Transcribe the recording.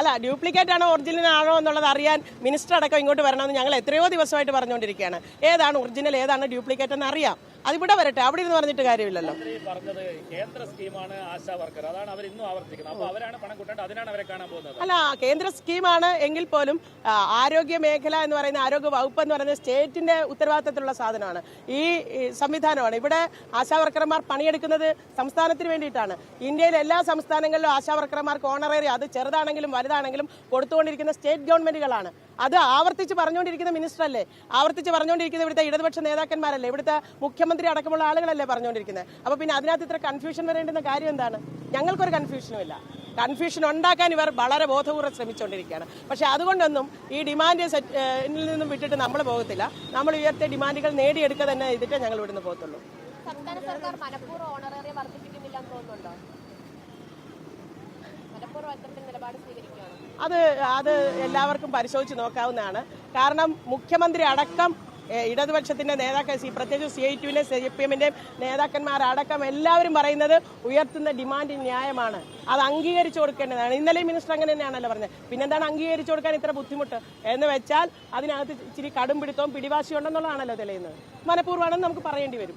അല്ല, ഡ്യൂപ്ലിക്കേറ്റ് ആണോ ഒറിജിനൽ ആണോ എന്നുള്ളത് അറിയാൻ മിനിസ്റ്റർ അടക്കം ഇങ്ങോട്ട് വരണമെന്ന് ഞങ്ങൾ എത്രയോ ദിവസമായിട്ട് പറഞ്ഞുകൊണ്ടിരിക്കുകയാണ്. ഏതാണ് ഒറിജിനൽ ഏതാണ് ഡ്യൂപ്ലിക്കേറ്റ് എന്ന് അറിയാം. അതിവിടെ വരട്ടെ, അവിടെ ഇരുന്ന് പറഞ്ഞിട്ട് കാര്യമില്ലല്ലോ. അല്ല, കേന്ദ്ര സ്കീമാണ് എങ്കിൽ പോലും ആരോഗ്യ മേഖല എന്ന് പറയുന്ന ആരോഗ്യ വകുപ്പ് എന്ന് പറയുന്ന സ്റ്റേറ്റിന്റെ ഉത്തരവാദിത്തത്തിലുള്ള സാധനമാണ്, ഈ സംവിധാനമാണ്. ഇവിടെ ആശാവർക്കർമാർ പണിയെടുക്കുന്നത് സംസ്ഥാനത്തിന് വേണ്ടിയിട്ടാണ്. ഇന്ത്യയിലെ എല്ലാ സംസ്ഥാനങ്ങളിലും ആശാവർക്കർമാർക്ക് ഓണറേറി, അത് ചെറുതാണെങ്കിലും വലുതാണെങ്കിലും കൊടുത്തുകൊണ്ടിരിക്കുന്ന സ്റ്റേറ്റ് ഗവൺമെന്റുകളാണ്. അത് ആവർത്തിച്ച് പറഞ്ഞുകൊണ്ടിരിക്കുന്ന മിനിസ്റ്റർ അല്ലേ, ആവർത്തിച്ച് പറഞ്ഞുകൊണ്ടിരിക്കുന്നത് ഇവിടുത്തെ ഇടതുപക്ഷ നേതാക്കന്മാരല്ലേ, ഇവിടുത്തെ മുഖ്യമന്ത്രി അടക്കമുള്ള ആളുകളല്ലേ പറഞ്ഞുകൊണ്ടിരിക്കുന്നത്. അപ്പോൾ പിന്നെ അതിനകത്ത് ഇത്ര കൺഫ്യൂഷൻ വരേണ്ടുന്ന കാര്യം എന്താണ്? ഞങ്ങൾക്കൊരു കൺഫ്യൂഷനും ഇല്ല. കൺഫ്യൂഷൻ ഉണ്ടാക്കാൻ ഇവർ വളരെ ബോധപൂർവ്വം ശ്രമിച്ചുകൊണ്ടിരിക്കുകയാണ്. പക്ഷേ അതുകൊണ്ടൊന്നും ഈ ഡിമാൻഡ് സെറ്റിൽ നിന്നും വിട്ടിട്ട് നമ്മൾ പോകത്തില്ല. നമ്മൾ ഉയർത്തിയ ഡിമാൻഡുകൾ നേടിയെടുക്കുക തന്നെ ചെയ്തിട്ടേ ഞങ്ങൾ ഇവിടുന്ന് പോകത്തുള്ളൂ. സംസ്ഥാന സർക്കാർ മനഃപൂർവ്വം ഓണറേറിയം വർദ്ധിപ്പിക്കുന്നില്ല എന്ന് തോന്നുന്നുണ്ടോ? അത് എല്ലാവർക്കും പരിശോധിച്ച് നോക്കാവുന്നതാണ്. കാരണം മുഖ്യമന്ത്രി അടക്കം ഇടതുപക്ഷത്തിന്റെ നേതാക്കൾ, പ്രത്യേകിച്ച് CITUവിന്റെ CPMന്റെ നേതാക്കന്മാരടക്കം എല്ലാവരും പറയുന്നത് ഉയർത്തുന്ന ഡിമാൻഡ് ന്യായമാണ്, അത് അംഗീകരിച്ചു കൊടുക്കേണ്ടതാണ്. ഇന്നലെ മിനിസ്റ്റർ അങ്ങനെ തന്നെയാണല്ലോ പറഞ്ഞത്. പിന്നെന്താണ് അംഗീകരിച്ചു കൊടുക്കാൻ ഇത്ര ബുദ്ധിമുട്ട് എന്ന് വെച്ചാൽ അതിനകത്ത് ഇച്ചിരി കടുംപിടുത്തവും പിടിവാശിയും ഉണ്ടെന്നുള്ളതാണല്ലോ തെളിയുന്നത്. മനഃപൂർവ്വമാണെന്ന് നമുക്ക് പറയേണ്ടി വരും.